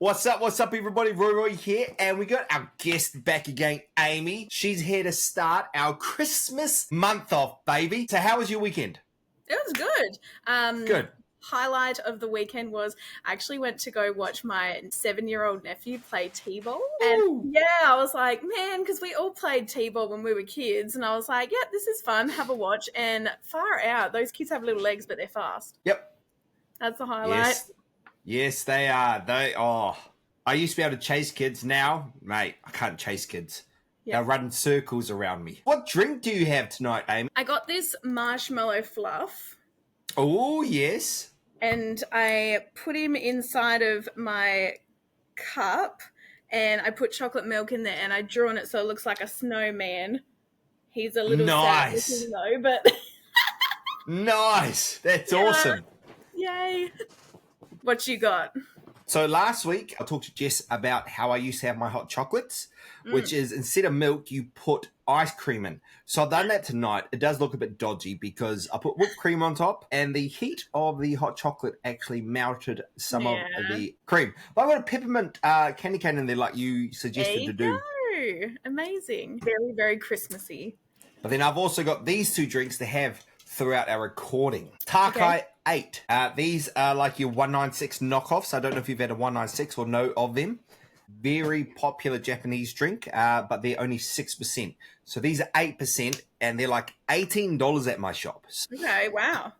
What's up, everybody? Roy here, and we got our guest back again, Amy. She's here to start our Christmas month off, baby. So how was your weekend? It was good. Good. Highlight of the weekend was I actually went to go watch my 7-year-old nephew play t-ball. And yeah, I was like, man, because we all played t-ball when we were kids. And I was like, yeah, this is fun. Have a watch. And far out, those kids have little legs, but they're fast. Yep. That's the highlight. Yes, they are. I used to be able to chase kids. Now, mate, I can't chase kids. Yeah. They're running circles around me. What drink do you have tonight, Amy? I got this marshmallow fluff. Oh, yes. And I put him inside of my cup and I put chocolate milk in there and I drew on it so it looks like a snowman. He's a little nice. sad looking though, but Nice. That's awesome. Yay. What you got? So last week, I talked to Jess about how I used to have my hot chocolates, which is instead of milk, you put ice cream in. So I've done that tonight. It does look a bit dodgy because I put whipped cream on top and the heat of the hot chocolate actually melted some of the cream. But I got a peppermint candy cane in there like you suggested to do. Amazing. Very, very Christmassy. But then I've also got these two drinks to have throughout our recording. Takai 8. These are like your 196 knockoffs. I don't know if you've had a 196 or know of them. Very popular Japanese drink, but they're only 6%. So these are 8%, and they're like $18 at my shop. Okay, wow.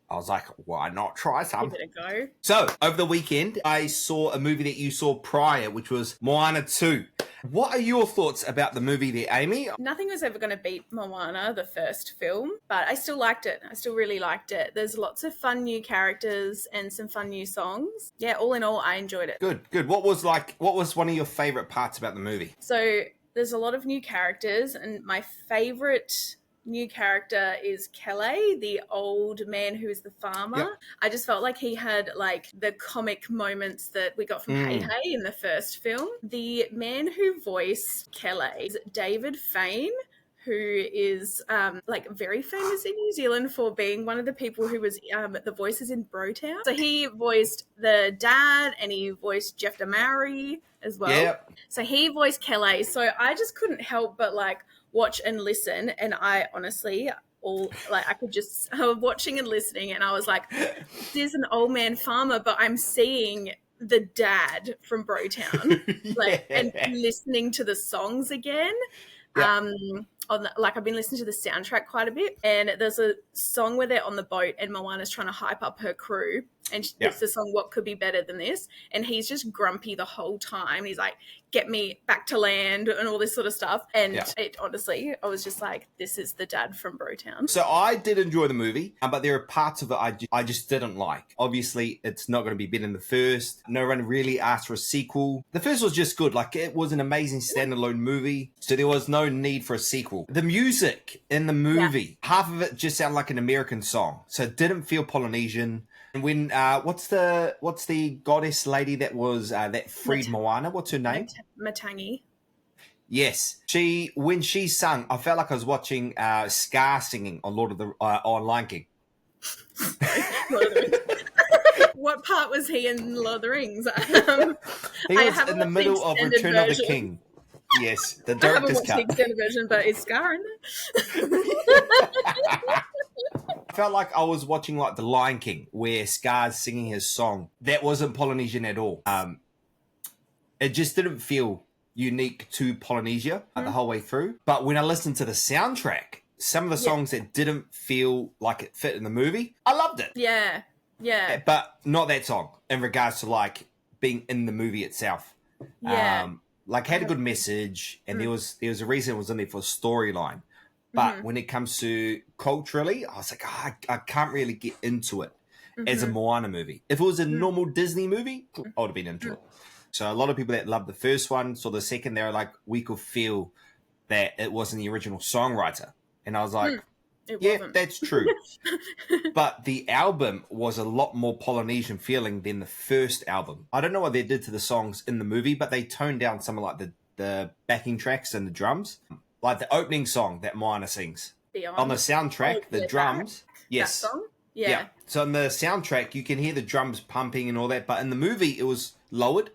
I was like, why not try some? Give it a go. So, over the weekend, I saw a movie that you saw prior, which was Moana 2. What are your thoughts about the movie there, Amy? Nothing was ever going to beat Moana, the first film, but I still liked it. I still really liked it. There's lots of fun new characters and some fun new songs. Yeah, all in all, I enjoyed it. Good. What was one of your favorite parts about the movie? So, there's a lot of new characters, and my favorite new character is Kelly, the old man who is the farmer. Yep. I just felt like he had like the comic moments that we got from Hey Hey in the first film. The man who voiced Kelly is David Fane, who is like very famous in New Zealand for being one of the people who was the voices in Brotown. So he voiced the dad and he voiced Jeff Damari as well. Yep. So he voiced Kelly. So I just couldn't help but like watch and listen, and I honestly I was watching and listening and I was like, this is an old man farmer, but I'm seeing the dad from Brotown. And listening to the songs again. I've been listening to the soundtrack quite a bit, and there's a song where they're on the boat and Moana's trying to hype up her crew, and it's the song What Could Be Better Than This, and he's just grumpy the whole time. He's like, get me back to land and all this sort of stuff, and it honestly, I was just like, this is the dad from Brotown. So I did enjoy the movie, but there are parts of it I just didn't like. Obviously, it's not going to be better than the first. No one really asked for a sequel. The first was just good. Like, it was an amazing standalone movie, so there was no need for a sequel. The music in the movie, half of it just sounded like an American song, so it didn't feel Polynesian. And when what's the goddess lady that was that freed Moana? What's her name? Matangi. Yes, when she sung, I felt like I was watching Scar singing on on Lion King. What part was he in Lord of the Rings? He was in the middle of Return of the King. Yes, the director's cut. I haven't watched the extended version, but is Scar in there? I felt like I was watching like The Lion King, where Scar's singing his song. That wasn't Polynesian at all. It just didn't feel unique to Polynesia the whole way through. But when I listened to the soundtrack, some of the songs that didn't feel like it fit in the movie, I loved it. Yeah. But not that song in regards to like being in the movie itself. Yeah. Like had a good message, and there was a reason it was in there for a storyline. But when it comes to culturally, I was like, I can't really get into it as a Moana movie. If it was a normal Disney movie, I would have been into it. So a lot of people that loved the first one saw the second, they were like, we could feel that it wasn't the original songwriter. And I was like, that's true. But the album was a lot more Polynesian feeling than the first album. I don't know what they did to the songs in the movie, but they toned down some of like the backing tracks and the drums. Like the opening song that Moana sings. On the soundtrack, the drums. Yes. That song? Yeah. So in the soundtrack, you can hear the drums pumping and all that. But in the movie, it was lowered.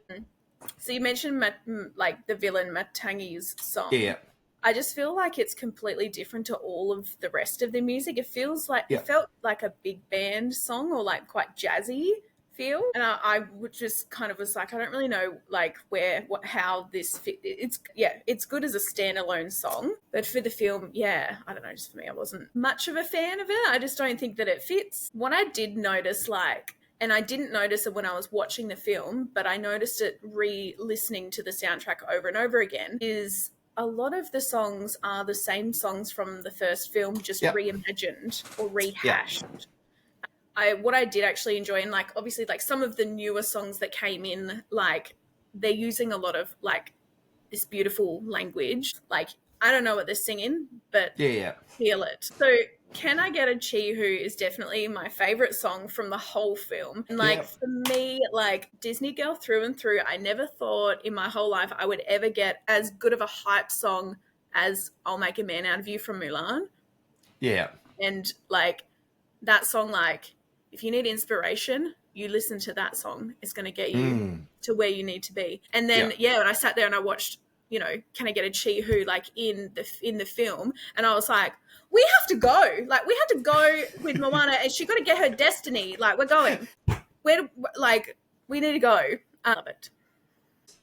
So you mentioned like the villain Matangi's song. Yeah, I just feel like it's completely different to all of the rest of the music. yeah, It felt like a big band song or like quite jazzy feel, and I would just kind of was like, I don't really know like how this fit. It's good as a standalone song, but for the film, yeah, I don't know. Just for me, I wasn't much of a fan of it. I just don't think that it fits. What I did notice, like. And I didn't notice it when I was watching the film, but I noticed it re-listening to the soundtrack over and over again, is a lot of the songs are the same songs from the first film, just yeah, reimagined or yeah. rehashed. What I did actually enjoy, and like obviously like some of the newer songs that came in, like they're using a lot of like this beautiful language. Like I don't know what they're singing, but Yeah, yeah. feel it. So Can I Get a Chihu is definitely my favorite song from the whole film. And like Yep. for me, like Disney girl through and through, I never thought in my whole life I would ever get as good of a hype song as I'll Make a Man Out of You from Mulan. Yeah. And like that song, like if you need inspiration, you listen to that song. It's going to get you to where you need to be. And then when I sat there and I watched, Can I Get a Chihu like in the film, and I was like, we have to go. Like we had to go with Moana, and she got to get her destiny. Like we're going. We need to go. I love it.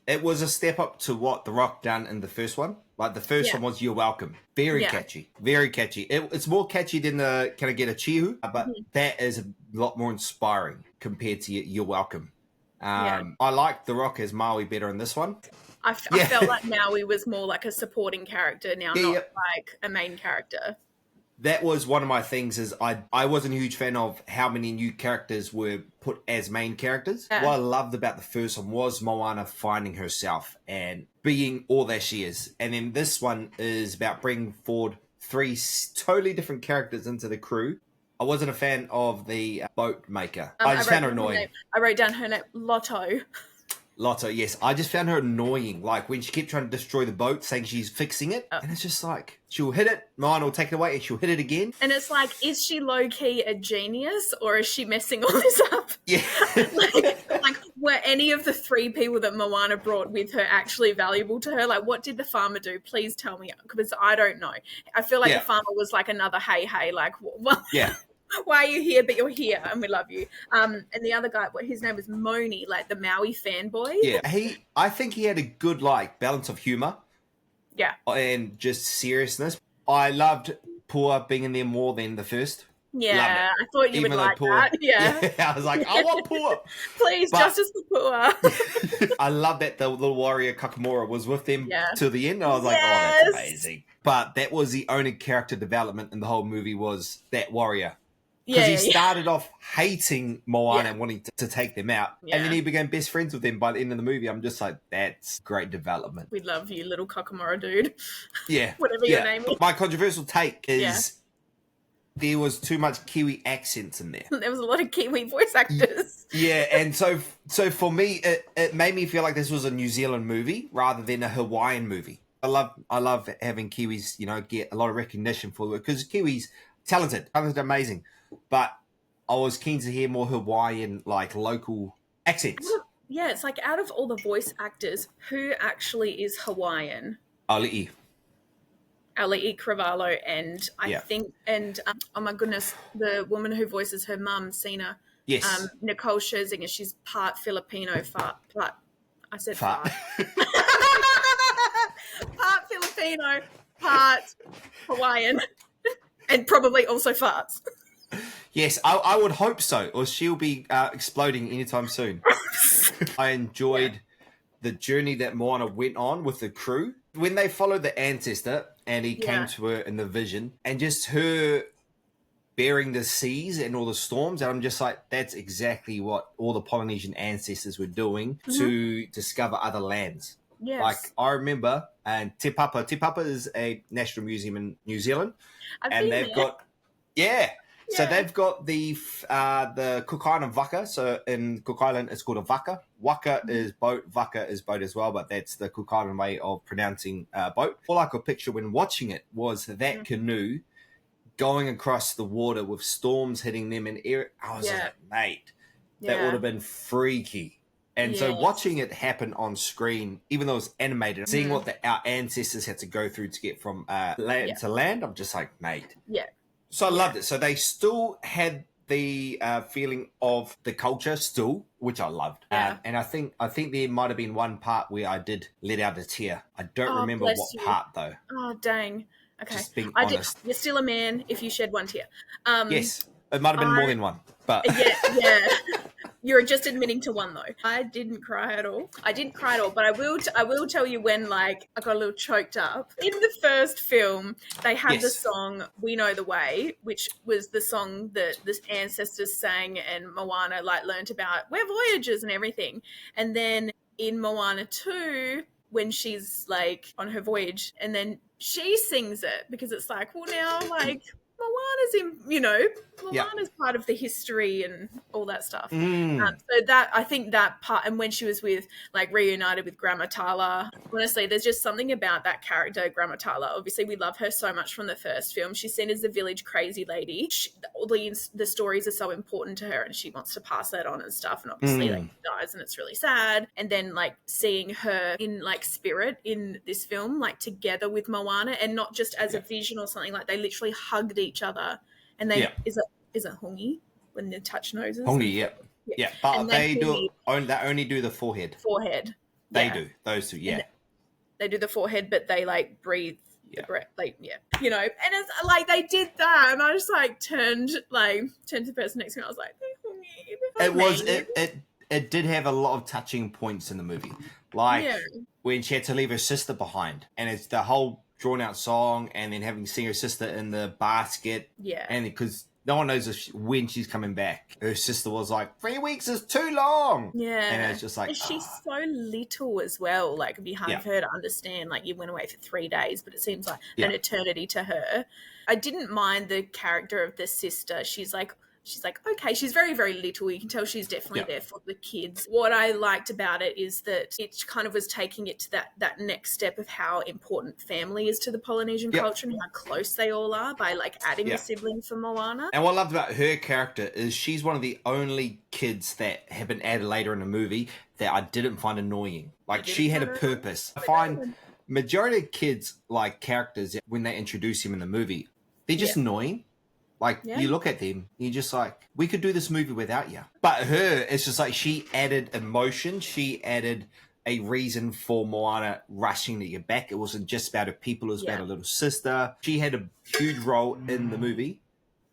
It was a step up to what The Rock done in the first one. Like the first one was You're Welcome. Very catchy. Very catchy. It's more catchy than the Can I Get a Chihu, but that is a lot more inspiring compared to You're Welcome. I like The Rock as Maui better in this one. I felt like Maui was more like a supporting character now, not like a main character. That was one of my things is I wasn't a huge fan of how many new characters were put as main characters. Yeah. What I loved about the first one was Moana finding herself and being all that she is. And then this one is about bringing forward 3 totally different characters into the crew. I wasn't a fan of the boat maker. I just found her annoying. I wrote down her name, Lotto. Lotto, yes. I just found her annoying. Like, when she kept trying to destroy the boat, saying she's fixing it. And it's just like, she'll hit it, Moana will take it away, and she'll hit it again. And it's like, is she low-key a genius, or is she messing all this up? Yeah. like, were any of the 3 people that Moana brought with her actually valuable to her? Like, what did the farmer do? Please tell me, because I don't know. I feel like the farmer was like another hey, like, what? Yeah. Why are you here? But you're here, and we love you. And the other guy, his name was Moni, like the Maui fanboy. Yeah, I think he had a good like balance of humor. Yeah, and just seriousness. I loved Pua being in there more than the first. Yeah, I thought you would like Pua, that. Yeah, I was like, I want Pua. Please, justice for Pua. I love that the little warrior Kakamora was with them to the end. I was like, oh, that's amazing. But that was the only character development in the whole movie was that warrior. Because he started off hating Moana and wanting to take them out. Yeah. And then he became best friends with them by the end of the movie. I'm just like, that's great development. We love you, little Kakamora dude. Yeah. Whatever your name is. My controversial take is there was too much Kiwi accents in there. There was a lot of Kiwi voice actors. Yeah, and so for me, it made me feel like this was a New Zealand movie rather than a Hawaiian movie. I love having Kiwis, get a lot of recognition for it because Kiwis talented, amazing. But I was keen to hear more Hawaiian, like, local accents. Yeah, it's like out of all the voice actors, who actually is Hawaiian? Ali'i Cravalho, and I think, and oh my goodness, the woman who voices her mum, Sina. Yes. Nicole Scherzinger, she's part Filipino, part part Filipino, part Hawaiian, and probably also farts. Yes, I would hope so, or she'll be exploding anytime soon. I enjoyed the journey that Moana went on with the crew. When they followed the ancestor and he came to her in the vision, and just her bearing the seas and all the storms, and I'm just like, that's exactly what all the Polynesian ancestors were doing to discover other lands. Yes. Like, I remember, and Te Papa is a national museum in New Zealand, and they've got... So they've got the Cook Island Waka. So in Cook Island, it's called a Waka. Waka is boat, Waka is boat as well, but that's the Cook Island way of pronouncing boat. All I could picture when watching it was that canoe going across the water with storms hitting them in air. I was like, mate, that would have been freaky. And so Yes. watching it happen on screen, even though it's animated, seeing what our ancestors had to go through to get from land to land, I'm just like, mate. Yeah. So I Yeah. loved it. So they still had the feeling of the culture still, which I loved. Yeah. And I think there might have been one part where I did let out a tear. I don't Oh, remember bless what you. part though. Oh, dang. Okay. Just being I did. honest. You're still a man if you shed one tear. Yes, it might have been more than one, but Yeah. You're just admitting to one though. I didn't cry at all. I didn't cry at all, but I will tell you when like I got a little choked up. In the first film, they had the yes, song "We Know the Way," which was the song that the ancestors sang and Moana like learnt about. We're voyagers and everything. And then in Moana 2, when she's like on her voyage, and then she sings it because it's like, well, now like Moana's in, Moana's part of the history and all that stuff. So that, I think that part, and when she was with, like, reunited with Gramatala, honestly, there's just something about that character, Gramatala. Obviously, we love her so much from the first film. She's seen as the village crazy lady. All the stories are so important to her, and she wants to pass that on and stuff. And obviously, like, she dies, and it's really sad. And then, like, seeing her in, like, spirit in this film, like, together with Moana, and not just as a vision or something, like, they literally hugged each other. And they, is it hongi when they touch noses? hongi, but and they only do the forehead. They do those two, they do the forehead, but they like breathe the breath, like and it's like they did that, and I just like turned to the person next to me. I was like, it did have a lot of touching points in the movie, like when she had to leave her sister behind, and it's the whole drawn out song, and then having seen her sister in the basket, and because no one knows when she's coming back. Her sister was like, 3 weeks is too long. And it's just like, and she's so little as well. Like, it'd be hard for her to understand. Like, you went away for 3 days, but it seems like an eternity to her. I didn't mind the character of the sister. She's like, okay, she's very, very little. You can tell she's definitely there for the kids. What I liked about it is that it kind of was taking it to that next step of how important family is to the Polynesian culture and how close they all are by like adding a sibling for Moana. And what I loved about her character is she's one of the only kids that have been added later in the movie that I didn't find annoying. Like, she had a purpose. I find majority of kids, like, characters, when they introduce him in the movie, they're just annoying. Like, you look at them, you're just like, we could do this movie without you. But her, it's just like she added emotion. She added a reason for Moana rushing to get back. It wasn't just about her people. It was about her little sister. She had a huge role in the movie,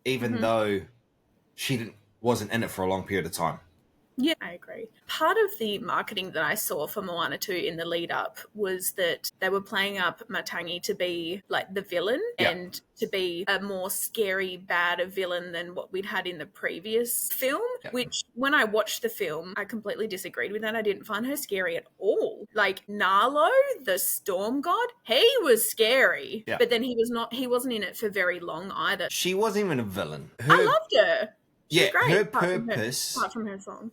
even though she wasn't in it for a long period of time. Yeah, I agree. Part of the marketing that I saw for Moana 2 in the lead up was that they were playing up Matangi to be like the villain and to be a more scary, bad villain than what we'd had in the previous film, which when I watched the film, I completely disagreed with that. I didn't find her scary at all. Like Nalo, the storm god, he was scary, but then he wasn't in it for very long either. She wasn't even a villain. I loved her. She's great. Her purpose... Apart from her song.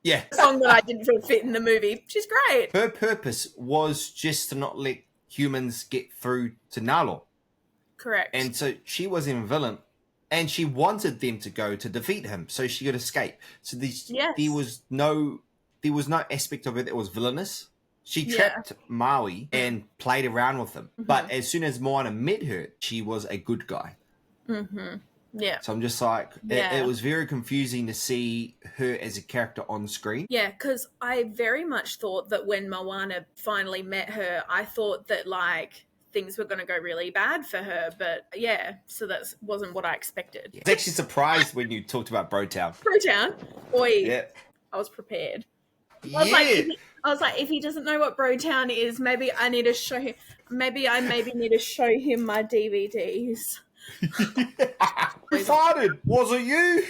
Yeah. A song that I didn't feel fit in the movie. She's great. Her purpose was just to not let humans get through to Nalo. Correct. And so she wasn't even a villain. And she wanted them to go to defeat him so she could escape. So there was no aspect of it that was villainous. She trapped Maui and played around with him. But as soon as Moana met her, she was a good guy. Yeah. So I'm just like, it was very confusing to see her as a character on screen. Yeah, because I very much thought that when Moana finally met her, I thought that, like, things were going to go really bad for her. But, so that wasn't what I expected. I was actually surprised when you talked about Brotown. Brotown? Oi. I was prepared. I was like, if he doesn't know what Brotown is, maybe I need to show him. Maybe I need to show him my DVDs. He farted. Was it you?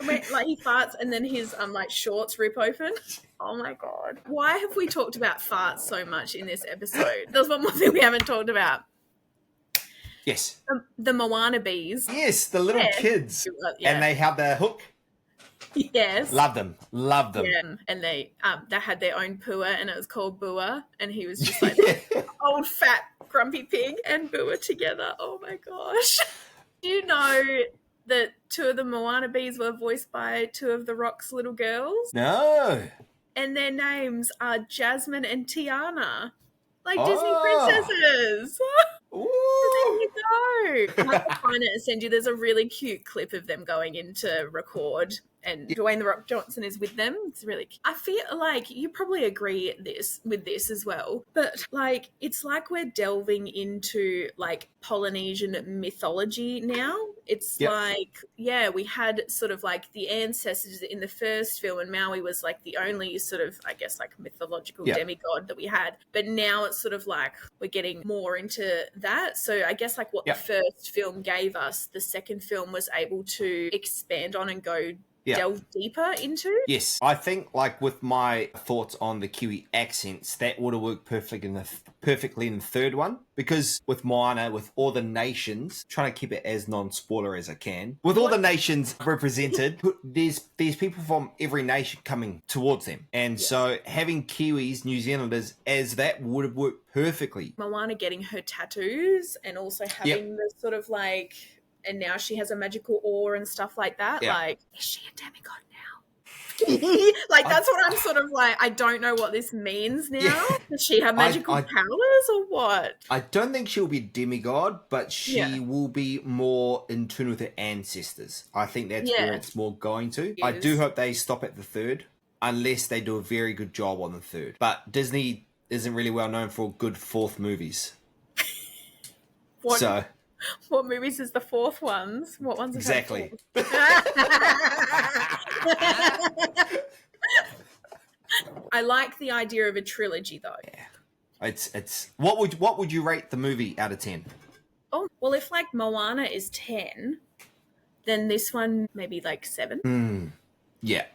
Like he farts and then his shorts rip open. Oh my god! Why have we talked about farts so much in this episode? There's one more thing we haven't talked about. Yes. The Moana bees. Yes, the little kids, and they have their hook. Yes. Love them. Yeah. And they had their own pua, and it was called Bua, and he was just like old fat grumpy pig and Bua together. Oh my gosh. Do you know that 2 of the Moana bees were voiced by 2 of the Rock's little girls? No. and their names are Jasmine and Tiana, like Disney Oh. princesses. Ooh. There you go. I have to find it and send you. There's a really cute clip of them going in to record, and Dwayne The Rock Johnson is with them. It's really cute. I feel like you probably agree with this as well, but like it's like we're delving into like Polynesian mythology now. It's like, yeah, we had sort of like the ancestors in the first film, and Maui was like the only sort of, I guess, like mythological demigod that we had. But now it's sort of like we're getting more into that. So I guess like what the first film gave us, the second film was able to expand on and go delve deeper into. Yes, I think like with my thoughts on the Kiwi accents, that would have worked perfectly in the third one, because with Moana, with all the nations, trying to keep it as non-spoiler as I can, with all the nations represented, there's people from every nation coming towards them, and so having Kiwis, New Zealanders as that would have worked perfectly. Moana getting her tattoos and also having the sort of like, and now she has a magical ore and stuff like that. Like, is she a demigod now? Like, that's what I'm sort of like, I don't know what this means now. Does she have magical powers or what? I don't think she'll be a demigod, but she will be more in tune with her ancestors. I think that's where it's more going to. I do hope they stop at the third, unless they do a very good job on the third. But Disney isn't really well known for good fourth movies. What movies is the fourth ones? What ones? Exactly. I like the idea of a trilogy, though. Yeah, it's. What would you rate the movie out of 10? Oh well, if like Moana is 10, then this one maybe like 7. Yeah,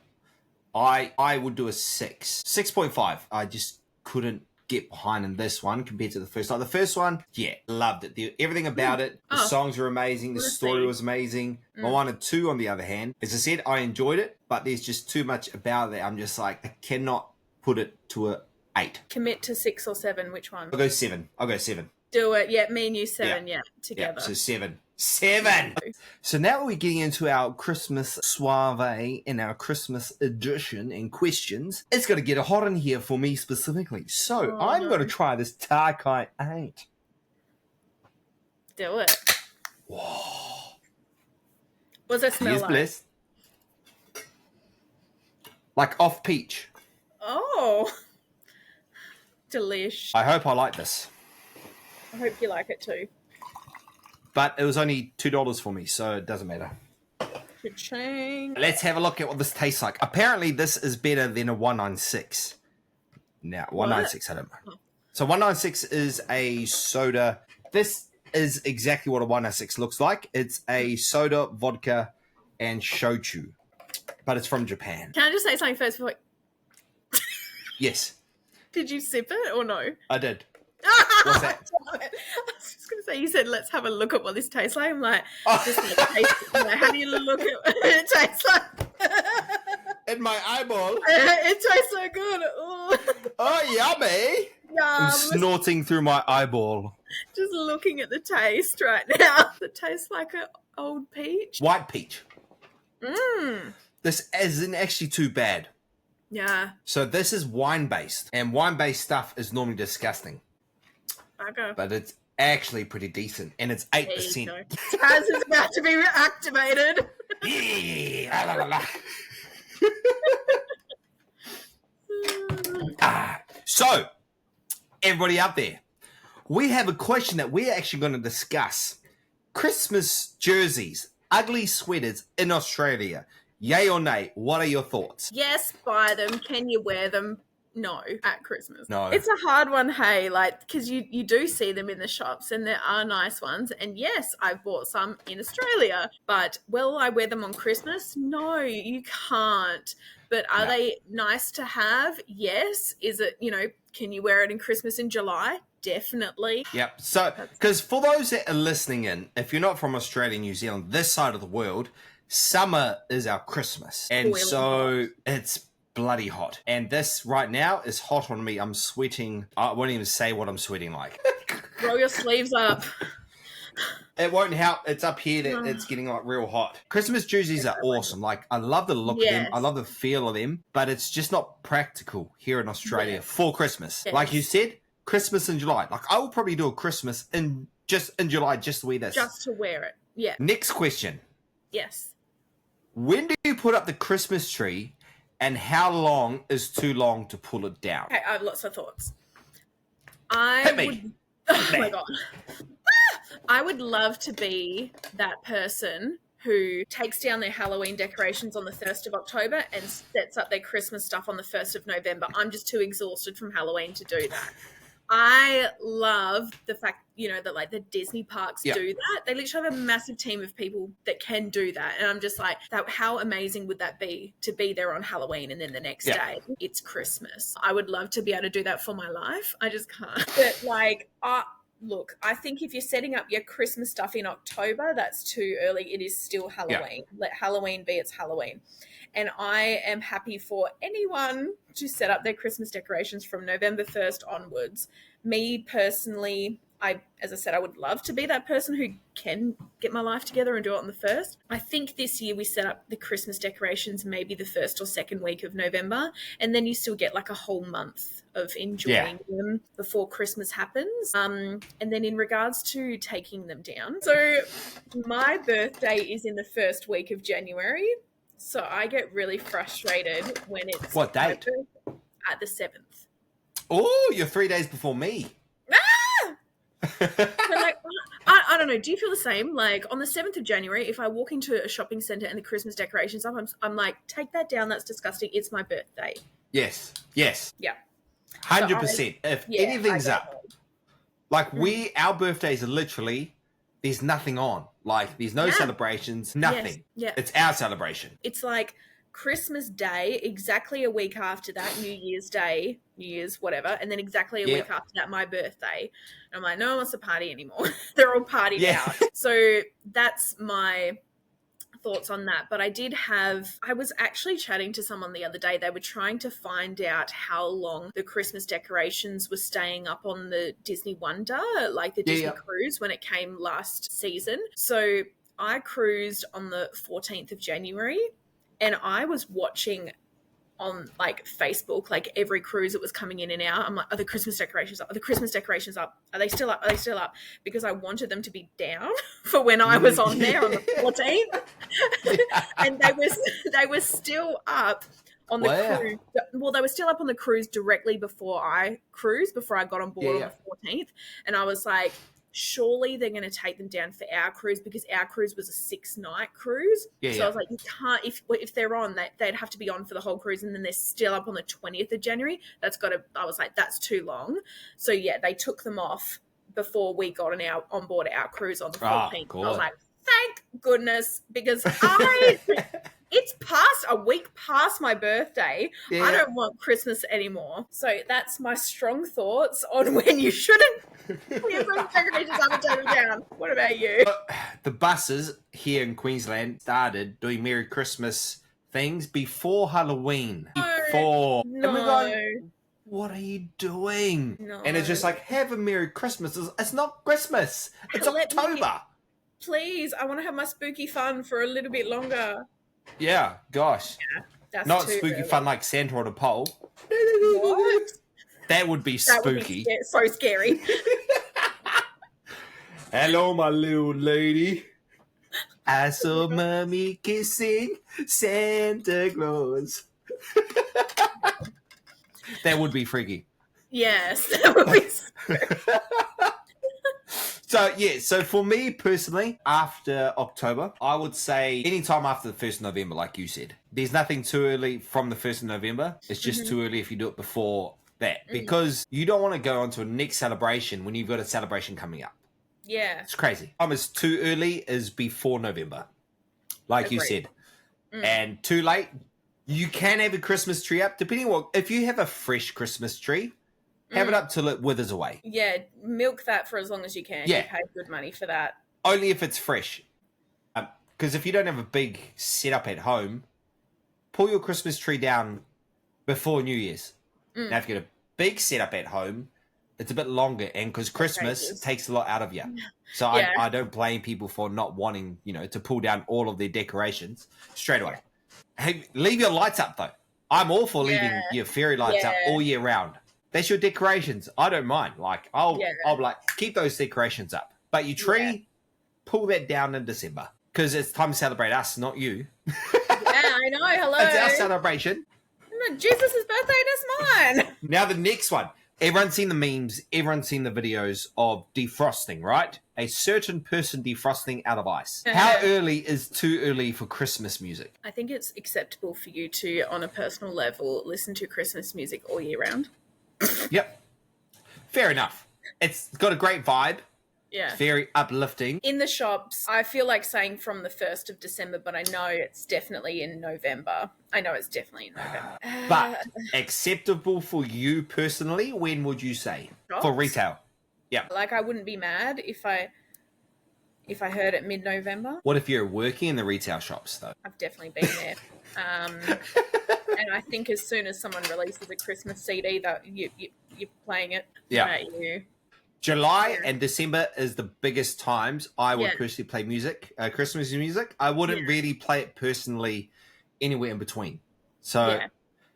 I would do a 6, 6.5. I just couldn't get behind in this one compared to the first one. The first one, loved it. Everything about it. The songs were amazing. The story was amazing. Moana 2, on the other hand, as I said, I enjoyed it, but there's just too much about it. I'm just like, I cannot put it to a 8. Commit to 6 or 7. Which one? I'll go 7. Do it. Yeah, me and you 7. Yeah, together. So 7. So now we're getting into our Christmas soiree and our Christmas edition and questions. It's going to get hot in here for me specifically. So I'm going to try this Takai 8. Do it. Whoa. What does it smell like? Blessed. Like off peach. Oh. Delish. I hope I like this. I hope you like it too. But it was only $2 for me, so it doesn't matter. Cha-ching. Let's have a look at what this tastes like. Apparently, this is better than a 196. Now, 196, I don't know. So 196 is a soda. This is exactly what a 196 looks like. It's a soda, vodka, and shochu. But it's from Japan. Can I just say something first before? Yes. Did you sip it or no? I did. What's that? I was just going to say, you said, let's have a look at what this tastes like. I'm like, just taste it. Like, how do you look at what it tastes like? In my eyeball. It tastes so good. Ooh. Oh, yummy. I'm snorting through my eyeball. Just looking at the taste right now. It tastes like an old peach. White peach. This isn't actually too bad. Yeah. So this is wine-based, and wine-based stuff is normally disgusting. Okay. But it's actually pretty decent, and it's 8%. Taz is about to be reactivated. So, everybody out there, we have a question that we're actually going to discuss. Christmas jerseys, ugly sweaters in Australia. Yay or nay? What are your thoughts? Yes, buy them. Can you wear them? No, at Christmas. No. It's a hard one, hey, like, because you do see them in the shops and there are nice ones. And yes, I've bought some in Australia, but will I wear them on Christmas? No, you can't. But are they nice to have? Yes. Is it, can you wear it in Christmas in July? Definitely. Yep. So, because for those that are listening in, if you're not from Australia, New Zealand, this side of the world, summer is our Christmas. And so it's bloody hot. And this right now is hot on me. I'm sweating. I won't even say what I'm sweating like. Roll your sleeves up. It won't help. It's up here that it's getting like real hot. Christmas jerseys are awesome. Like I love the look of them. I love the feel of them, but it's just not practical here in Australia for Christmas. Like you said, Christmas in July. Like I will probably do a Christmas in July just to wear this. Just to wear it. Yeah. Next question. Yes. When do you put up the Christmas tree, and how long is too long to pull it down? Okay, I have lots of thoughts. Hit me. Oh my God. I would love to be that person who takes down their Halloween decorations on the 1st of October and sets up their Christmas stuff on the 1st of November. I'm just too exhausted from Halloween to do that. I love the fact, that like the Disney parks do that. They literally have a massive team of people that can do that. And I'm just like, how amazing would that be to be there on Halloween and then the next day it's Christmas. I would love to be able to do that for my life. I just can't. But like, look, I think if you're setting up your Christmas stuff in October, that's too early. It is still Halloween. Let Halloween be its Halloween. And I am happy for anyone to set up their Christmas decorations from November 1st onwards. Me personally, as I said, I would love to be that person who can get my life together and do it on the 1st. I think this year we set up the Christmas decorations maybe the 1st or 2nd week of November, and then you still get like a whole month of enjoying them before Christmas happens. And then in regards to taking them down, so my birthday is in the first week of January. So I get really frustrated when it's... What date? At the 7th. Oh, you're 3 days before me. So like, I don't know. Do you feel the same? Like on the 7th of January, if I walk into a shopping centre and the Christmas decorations up, I'm like, take that down. That's disgusting. It's my birthday. Yes. Yeah. 100%. If anything's up, like our birthdays are literally, there's nothing on. Like there's no celebrations, nothing. Yes. It's our celebration. It's like Christmas Day, exactly a week after that, New Year's Day, New Year's, whatever, and then exactly a week after that, my birthday. And I'm like, no one wants to party anymore. They're all partied out. So that's my thoughts on that. But I was actually chatting to someone the other day. They were trying to find out how long the Christmas decorations were staying up on the Disney Wonder, like the Disney cruise when it came last season. So I cruised on the 14th of January. And I was watching on like Facebook, like every cruise that was coming in and out. I'm like, are the Christmas decorations up? Are the Christmas decorations up? Are they still up? Are they still up? Because I wanted them to be down for when I was on there on the 14th. And they were still up on the cruise. Well, they were still up on the cruise directly before I got on board on the 14th. And I was like, surely they're going to take them down for our cruise, because our cruise was a 6-night cruise. So I was like, you can't, if they're on, they'd have to be on for the whole cruise, and then they're still up on the 20th of January. I was like, that's too long. So yeah, they took them off before we got on board our cruise on the 14th. I was like, thank goodness, because it's past a week past my birthday. I don't want Christmas anymore. So that's my strong thoughts on when you shouldn't put your Christmas decorations up and take them down. What about you? The buses here in Queensland started doing Merry Christmas things before Halloween. No. And we're going, what are you doing? No. And it's just like, have a Merry Christmas. It's not Christmas. It's October. Please, I want to have my spooky fun for a little bit longer. Yeah, gosh. Yeah, that's not spooky early. Fun like Santa on a pole. What? That would be spooky. Would be so scary. Hello, my little lady. I saw Mommy kissing Santa Claus. That would be freaky. Yes, that would be scary. So for me personally, after October, I would say anytime after the 1st of November, like you said. There's nothing too early from the 1st of November. It's just too early if you do it before that. Because you don't want to go on to a next celebration when you've got a celebration coming up. Yeah. It's crazy. As too early as before November, like you said. And too late, you can have a Christmas tree up, depending on if you have a fresh Christmas tree, have it up till it withers away. Yeah, milk that for as long as you can. Yeah. You pay good money for that. Only if it's fresh. Because if you don't have a big setup at home, pull your Christmas tree down before New Year's. Now, if you get a big setup at home, It's a bit longer, and because Christmas takes a lot out of you. So I don't blame people for not wanting, to pull down all of their decorations straight away. Hey, leave your lights up, though. I'm all for leaving your fairy lights up all year round. That's your decorations. I don't mind. Like, I'll like, keep those decorations up. But your tree, pull that down in December. Because it's time to celebrate us, not you. Yeah, I know. Hello. It's our celebration. Jesus' birthday, and it's mine. Now the next one. Everyone's seen the memes. Everyone's seen the videos of defrosting, right? A certain person defrosting out of ice. How early is too early for Christmas music? I think it's acceptable for you to, on a personal level, listen to Christmas music all year round. Yep. Fair enough. It's got a great vibe. Yeah. It's very uplifting. In the shops, I feel like saying from the 1st of December, but I know it's definitely in November. But acceptable for you personally, when would you say? Shops? For retail? Yeah. Like, I wouldn't be mad if I heard it mid-November. What if you're working in the retail shops, though? I've definitely been there. And I think as soon as someone releases a Christmas CD, that you're playing it. Yeah. July and December is the biggest times I would personally play music, Christmas music. I wouldn't really play it personally anywhere in between. So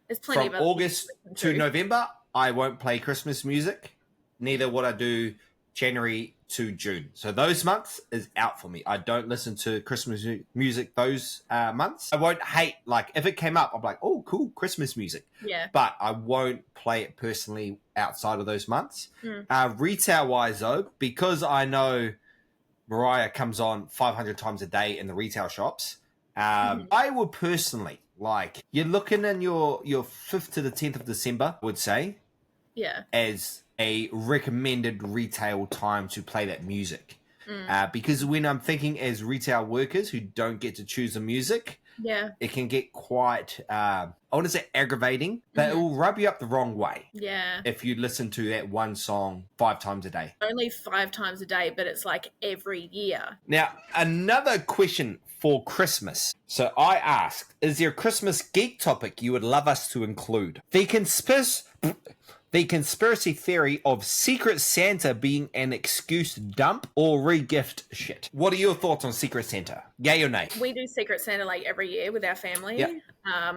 there's plenty from of August to November, I won't play Christmas music. Neither would I do January to June. So those months is out for me. I don't listen to Christmas music those months. I won't hate, like, if it came up, I'm like, oh, cool, Christmas music. Yeah. But I won't play it personally outside of those months. Retail-wise, though, because I know Mariah comes on 500 times a day in the retail shops, I would personally, like, you're looking in your 5th to the 10th of December, I would say, as a recommended retail time to play that music. Because when I'm thinking as retail workers who don't get to choose the music, it can get quite, I want to say aggravating, but it will rub you up the wrong way. Yeah. If you listen to that one song 5 times a day. Only 5 times a day, but it's like every year. Now, another question for Christmas. So I asked, is there a Christmas geek topic you would love us to include? The conspiracy theory of Secret Santa being an excuse to dump or re-gift shit. What are your thoughts on Secret Santa? Yay or nay? We do Secret Santa like every year with our family. Yep.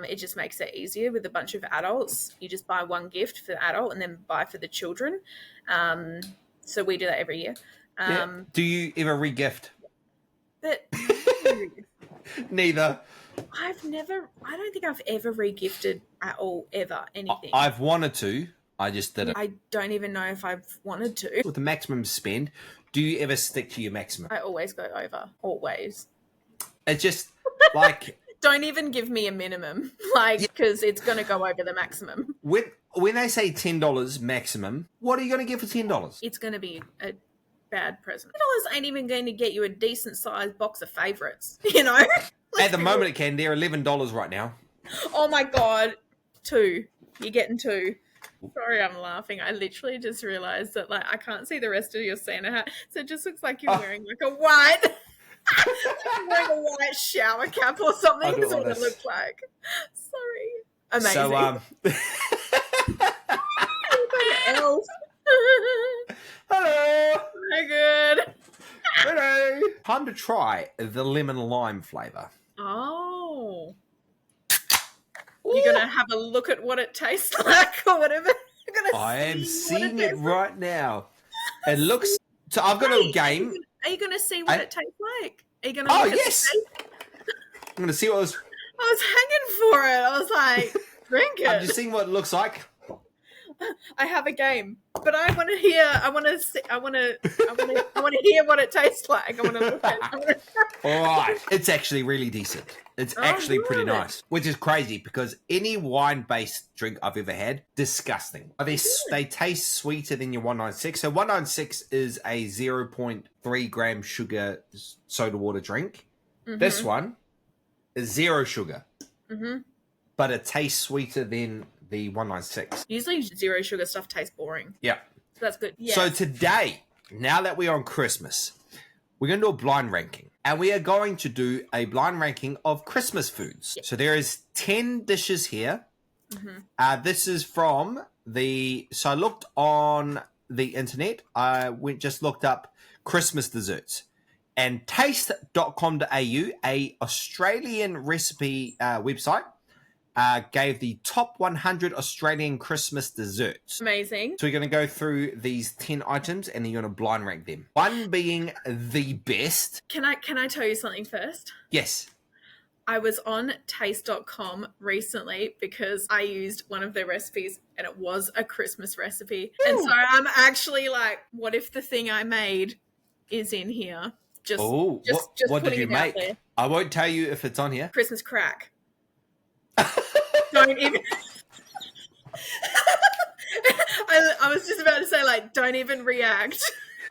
It just makes it easier with a bunch of adults. You just buy one gift for the adult and then buy for the children. So we do that every year. Do you ever re-gift? But Neither. I don't think I've ever re-gifted at all, ever, anything. I've wanted to. I just didn't. I don't even know if I've wanted to. With the maximum spend, do you ever stick to your maximum? I always go over. Always. It's just like... Don't even give me a minimum, like, because it's going to go over the maximum. When they say $10 maximum, what are you going to get for $10? It's going to be a bad present. $10 ain't even going to get you a decent-sized box of favourites, you know? At the moment it can. They're $11 right now. Oh, my God. 2. You're getting 2. Sorry, I'm laughing. I literally just realised that, like, I can't see the rest of your Santa hat, so it just looks like you're wearing, like, a white... wearing a white shower cap or something is what it looks like. Sorry. Amazing. So, elf. Hello. Very good. Hello. Time to try the lemon lime flavour. Oh. You're going to have a look at what it tastes like or whatever. I am seeing it right now. It looks... So I've got a game. Are you going to see what it tastes like? Are you going to yes. I'm going to see what it was... I was hanging for it. I was like, drink it. I've just seen what it looks like. I have a game, but I want to hear. I want to hear what it tastes like. I want to look at it. All right, it's actually really decent. It's actually pretty nice, which is crazy because any wine-based drink I've ever had, disgusting. They taste sweeter than your 196. So 196 is a 0.3 gram sugar soda water drink. This one is 0 sugar, but it tastes sweeter than the 196. Usually 0 sugar stuff tastes boring. Yeah. So that's good. Yeah. So today, now that we're on Christmas, we're going to do a blind ranking. And we are going to do a blind ranking of Christmas foods. Yep. So there is 10 dishes here. This is from so I looked on the internet, I just looked up Christmas desserts. And taste.com.au, a Australian recipe website, gave the top 100 Australian Christmas desserts. Amazing. So we're going to go through these 10 items and then you're going to blind rank them. One being the best. Can I tell you something first? Yes. I was on taste.com recently because I used one of their recipes and it was a Christmas recipe. Ooh. And so I'm actually like, what if the thing I made is in here? What did you make? I won't tell you if it's on here. Christmas crack. Don't even. I was just about to say, like, don't even react.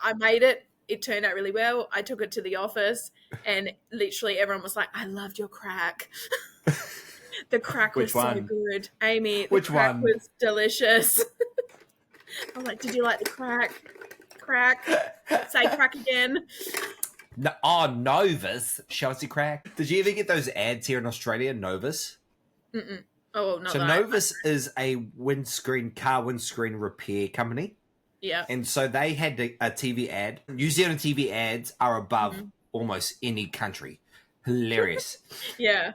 I made it. It turned out really well. I took it to the office, and literally everyone was like, "I loved your crack." The crack was so good, Amy. The crack was delicious. I'm like, "Did you like the crack? Crack? Say crack again." No, Novus, Chelsea crack. Did you ever get those ads here in Australia, Novus? Mm-mm. Oh, not so that. Novus is a car windscreen repair company. Yeah. And so they had a TV ad. New Zealand TV ads are above almost any country. Hilarious. Yeah.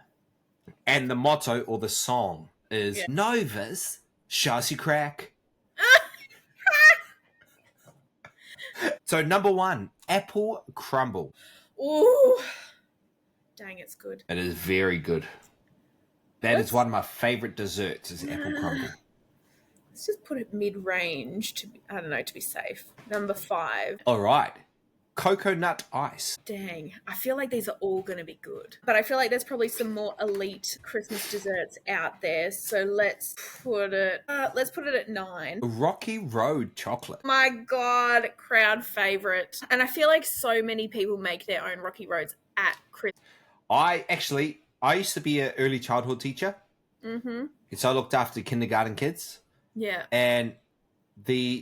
And the motto or the song is Novus, Chelsea crack. So number 1, apple crumble. Ooh. Dang, it's good. It is very good. That is one of my favorite desserts is apple crumble. Let's just put it mid-range to be safe. Number 5. All right. Coconut ice. Dang, I feel like these are all going to be good. But I feel like there's probably some more elite Christmas desserts out there. So let's put it at 9. Rocky Road chocolate. My God, crowd favorite. And I feel like so many people make their own Rocky Roads at Christmas. I used to be an early childhood teacher. Mm-hmm. So I looked after kindergarten kids. Yeah. And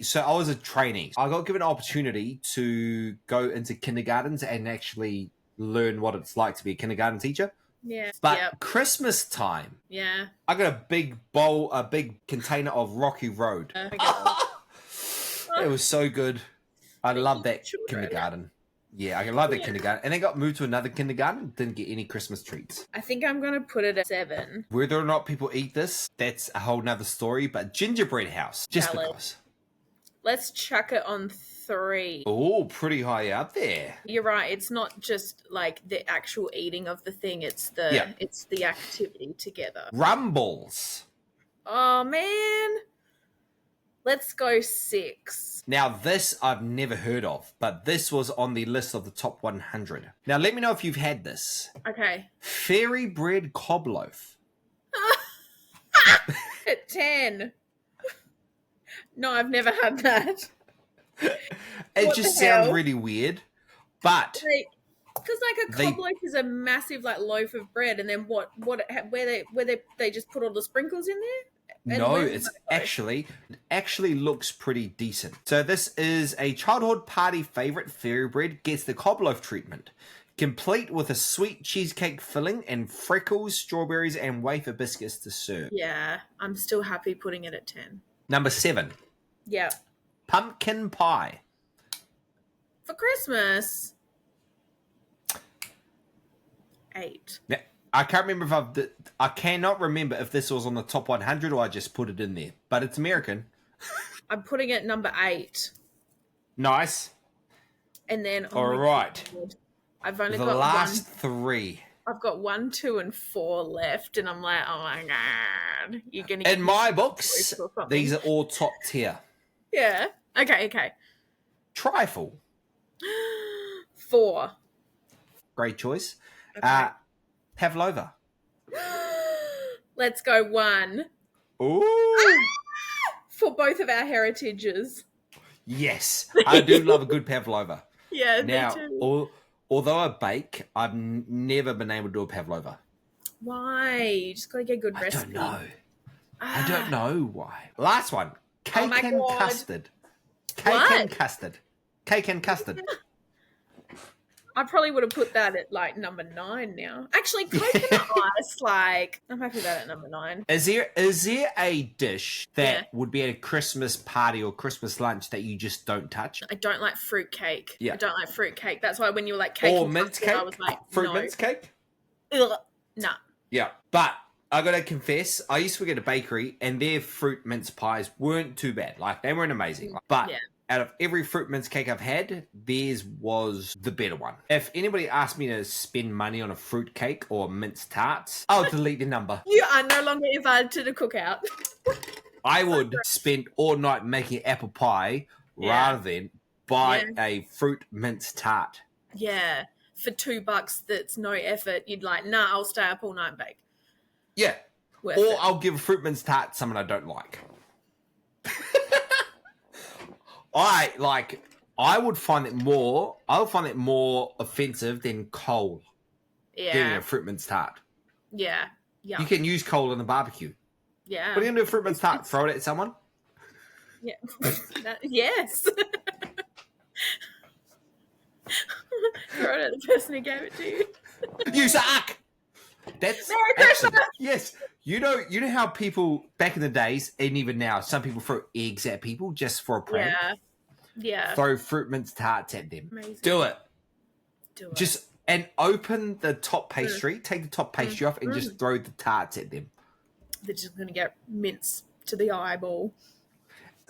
so I was a trainee. I got given an opportunity to go into kindergartens and actually learn what it's like to be a kindergarten teacher. Yeah. But Christmas time. Yeah. I got a big container of Rocky Road. It was so good. I love that kindergarten. Yeah, I love that kindergarten. And then got moved to another kindergarten, didn't get any Christmas treats. I think I'm going to put it at 7. Whether or not people eat this, that's a whole nother story. But gingerbread house, just because. Let's chuck it on 3. Oh, pretty high up there. You're right. It's not just like the actual eating of the thing. It's the activity together. Rumbles. Oh, man. Let's go 6. Now, this I've never heard of, but this was on the list of the top 100. Now, let me know if you've had this. Okay. Fairy bread cob loaf. At 10. No, I've never had that. It just sounds really weird, but... Because like a cob loaf is a massive like loaf of bread, and then where they just put all the sprinkles in there? No, it's actually looks pretty decent. So this is a childhood party favorite. Fairy bread gets the cob loaf treatment, complete with a sweet cheesecake filling and freckles, strawberries, and wafer biscuits to serve. Yeah, I'm still happy putting it at 10. Number 7. Yeah. Pumpkin pie. For Christmas. 8. Yeah. I can't remember I cannot remember if this was on the top 100 or I just put it in there, but it's American. I'm putting it number 8. Nice. And then all right, I've only got the last 3. I've got 1, 2, and 4 left, and I'm like, oh my God, you're gonna. In my books, these are all top tier. Yeah. Okay. Trifle. 4. Great choice. Okay. Pavlova. Let's go 1. Ooh. For both of our heritages. Yes. I do love a good pavlova. Yeah, now, me too. Although I bake, I've never been able to do a pavlova. Why? You just got to get a good recipe. I don't know why. Last one. Cake and custard. Cake and custard. I probably would have put that at like number 9 now. Actually, coconut ice, like I'm happy with that at number 9. Is there a dish that would be at a Christmas party or Christmas lunch that you just don't touch? I don't like fruit cake. Yeah. I don't like fruit cake. That's why when you were like cake or and mince custard, cake, I was like, fruit no. mince cake. Ugh. Nah. Yeah, but I gotta confess, I used to work at a bakery, and their fruit mince pies weren't too bad. Like they weren't amazing, but out of every fruit mince cake I've had, theirs was the better one. If anybody asked me to spend money on a fruit cake or mince tarts, I'll delete the number. You are no longer invited to the cookout. I would spend all night making apple pie rather than buy a fruit mince tart. Yeah, for $2, that's no effort. You'd like, nah, I'll stay up all night and bake. Yeah, Worth or it. I'll give a fruit mince tart to someone I don't like. I would find it more offensive than coal. Yeah. Getting a fruit mince tart. Yeah. Yeah. You can use coal in the barbecue. Yeah. What are you gonna do with fruit mince tart? Throw it at someone? Yeah. Yes. Throw it at the person who gave it to you. You suck. That's Merry Christmas. Yes. You know how people back in the days, and even now, some people throw eggs at people just for a prank. Yeah. Yeah. Throw fruit mince tarts at them. Amazing. Do it. Do it. Just and open the top pastry, take the top pastry off, and just throw the tarts at them. They're just gonna get mince to the eyeball.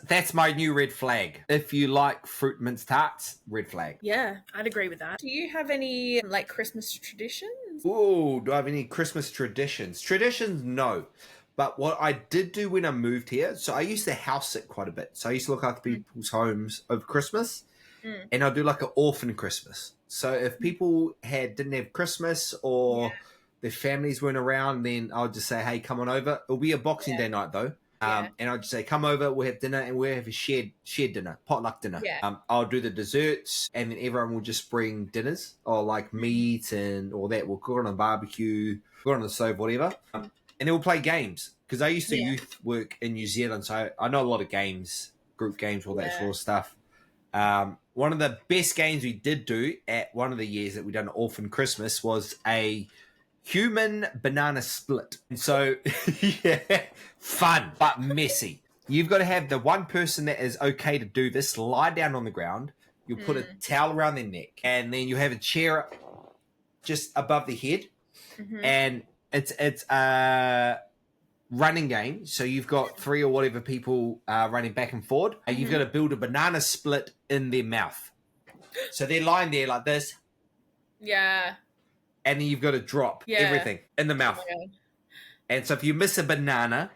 That's my new red flag. If you like fruit mince tarts, red flag. Yeah, I'd agree with that. Do you have any like Christmas traditions? Ooh, do I have any Christmas traditions? Traditions, no. But what I did do when I moved here, so I used to house sit quite a bit. So I used to look after people's homes over Christmas, and I'll do like an orphan Christmas. So if people didn't have Christmas or their families weren't around, then I'll just say, hey, come on over. It'll be a Boxing Day night though. And I'll just say, come over, we'll have dinner, and we'll have a shared dinner, potluck dinner. Yeah. I'll do the desserts, and then everyone will just bring dinners, or like meat and all that. We'll cook it on a barbecue, cook it on the stove, whatever. And then we'll play games. Because I used to youth work in New Zealand, so I know a lot of games, group games, all that sort of stuff. One of the best games we did do at one of the years that we done Orphan Christmas was a human banana split. And so, fun, but messy. You've got to have the one person that is okay to do this lie down on the ground. You'll put a towel around their neck, and then you have a chair just above the head. And it's a running game. So you've got 3 or whatever people running back and forward. And you've got to build a banana split in their mouth. So they're lying there like this. Yeah. And then you've got to drop everything in the mouth. And so if you miss a banana,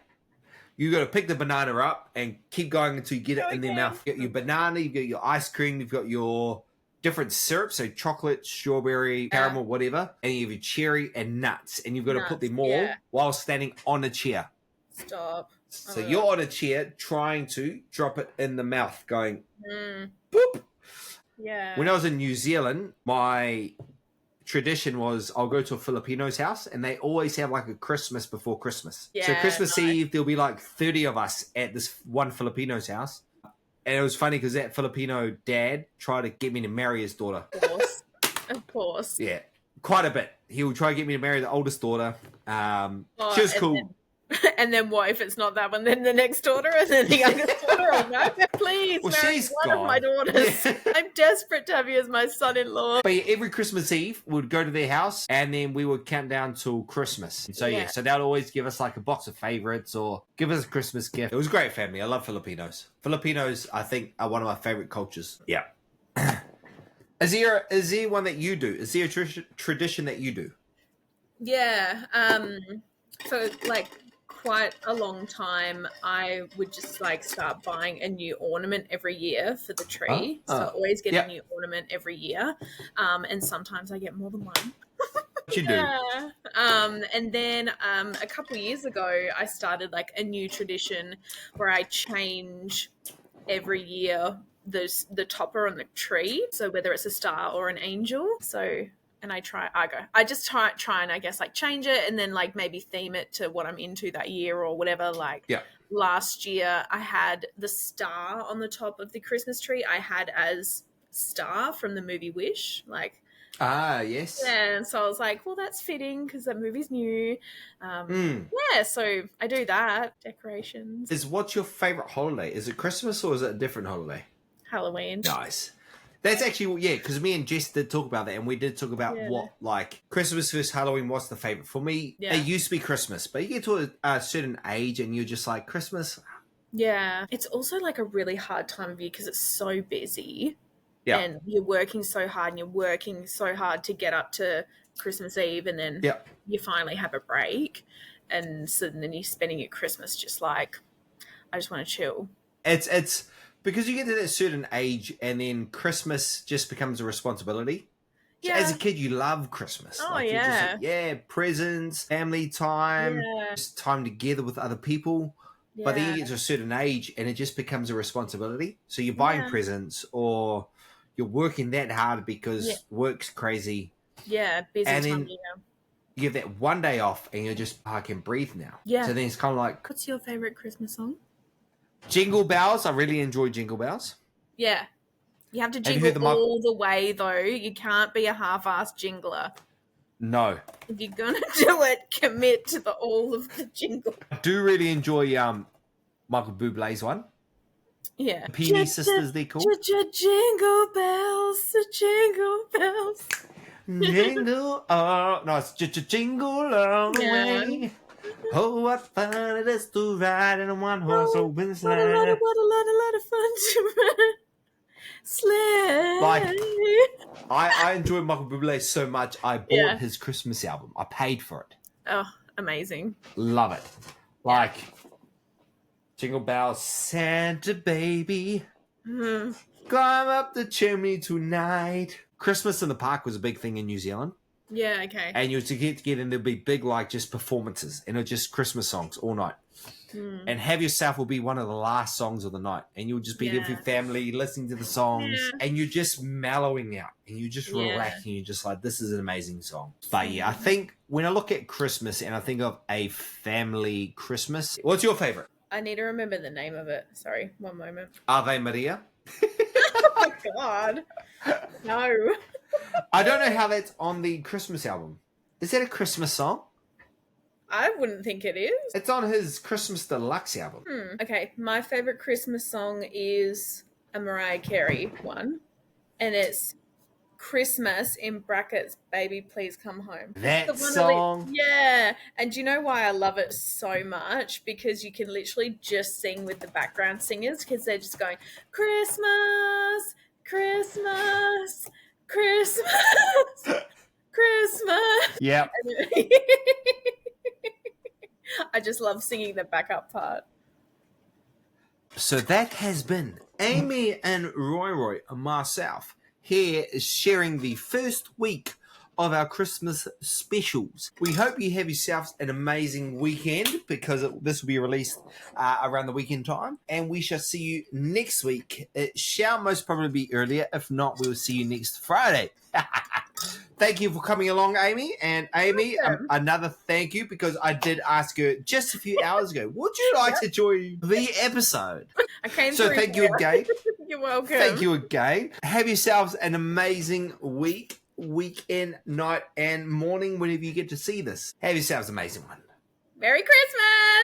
you've got to pick the banana up and keep going until you get it in their mouth. You've got your banana, you've got your ice cream, you've got your different syrups, so chocolate, strawberry, caramel, whatever. And you have your cherry and nuts. And you've got to put them all while standing on a chair. Stop. So you're on a chair trying to drop it in the mouth, going, boop. Yeah. When I was in New Zealand, my tradition was I'll go to a Filipino's house, and they always have like a Christmas before Christmas. So Christmas Eve, there'll be like 30 of us at this one Filipino's house. And it was funny because that Filipino dad tried to get me to marry his daughter. Of course. Yeah, quite a bit. He would try to get me to marry the oldest daughter. She was cool. And then what if it's not that one? Then the next daughter and then the youngest daughter? Oh no, please marry one of my daughters. I'm desperate to have you as my son-in-law. But every Christmas Eve, we'd go to their house, and then we would count down till Christmas. And so so they'd always give us like a box of favorites or give us a Christmas gift. It was a great family. I love Filipinos. Filipinos, I think, are one of my favorite cultures. Yeah. Is there one that you do? Is there a tradition that you do? Yeah. For like quite a long time, I would just like start buying a new ornament every year for the tree. So I always get a new ornament every year. And sometimes I get more than one. What you do? And then a couple of years ago, I started like a new tradition where I change every year the topper on the tree. So whether it's a star or an angel. So and I just try and I guess like change it and then like maybe theme it to what I'm into that year or whatever. Like last year I had the star on the top of the Christmas tree I had as Star from the movie Wish. Like Ah, yes. Yeah, and so I was like, well, that's fitting because that movie's new. Mm. Yeah, so I do that. Decorations, What's your favorite holiday? Is it Christmas or is it a different holiday? Halloween. Nice. That's actually, yeah, because me and Jess did talk about that, and we did talk about Yeah. what, like, Christmas versus Halloween, what's the favorite. For me, Yeah. it used to be Christmas, but you get to a certain age and you're just like, Christmas? Yeah. It's also like a really hard time of year because it's so busy Yeah. and you're working so hard and you're working so hard to get up to Christmas Eve and then Yeah. you finally have a break. And so then you're spending your Christmas just like, I just want to chill. It's because you get to that certain age and then Christmas just becomes a responsibility. So as Yeah. a kid, you love Christmas. Oh, Like, you're just like, yeah. yeah, presents, family time, Yeah. just time together with other people. But then Yeah. you get to a certain age and it just becomes a responsibility. So you're buying Yeah. presents or you're working that hard because Yeah. work's crazy. Yeah. Busy And time then of year. you get that one day off and you're just, I can breathe now. Yeah. So then it's kind of like What's your favorite Christmas song? Jingle Bells. I really enjoy Jingle Bells. Yeah. You have to Have you jingle heard all the way, though. You can't be a half-assed jingler. No. If you're gonna do it, commit to all of the jingle. I do really enjoy Michael Bublé's one. Yeah. The Peony Sisters, they're called. Jingle bells, jingle bells. Jingle, oh, no, it's jingle all the way. Oh, what fun it is to ride in a one-horse open sleigh. What a lot of fun to ride. Sleigh. Like, I enjoy Michael Bublé so much, I bought his Christmas album. I paid for it. Oh, amazing. Love it. Like, Jingle Bells, Santa baby, climb up the chimney tonight. Christmas in the park was a big thing in New Zealand. Yeah, okay. And you would get together and there'd be big, like, just performances. And it was just Christmas songs all night. And Have Yourself will be one of the last songs of the night. And you'll just be there with your family, listening to the songs. And you're just mellowing out. And you're just relaxing. You're just like, this is an amazing song. But yeah, I think when I look at Christmas and I think of a family Christmas, what's your favorite? I need to remember the name of it. Sorry, one moment. Ave Maria. Oh my God. No. I don't know how that's on the Christmas album. Is that a Christmas song? I wouldn't think it is. It's on his Christmas Deluxe album. Okay, my favorite Christmas song is a Mariah Carey one, and it's Christmas in brackets, Baby Please Come Home. That song? Yeah, and do you know why I love it so much? Because you can literally just sing with the background singers because they're just going, Christmas, Christmas, Christmas, Christmas. Yep. I just love singing the backup part. So that has been Amy and Roy myself here sharing the first week of our Christmas specials. We hope you have yourselves an amazing weekend because this will be released around the weekend time. And we shall see you next week. It shall most probably be earlier. If not, we will see you next Friday. Thank you for coming along, Amy. And Amy, another thank you because I did ask her just a few hours ago, would you like to join the episode? I came So thank you again. You're welcome. Thank you again. Have yourselves an amazing week, weekend, night, and morning whenever you get to see this. Have yourselves an amazing one. Merry Christmas!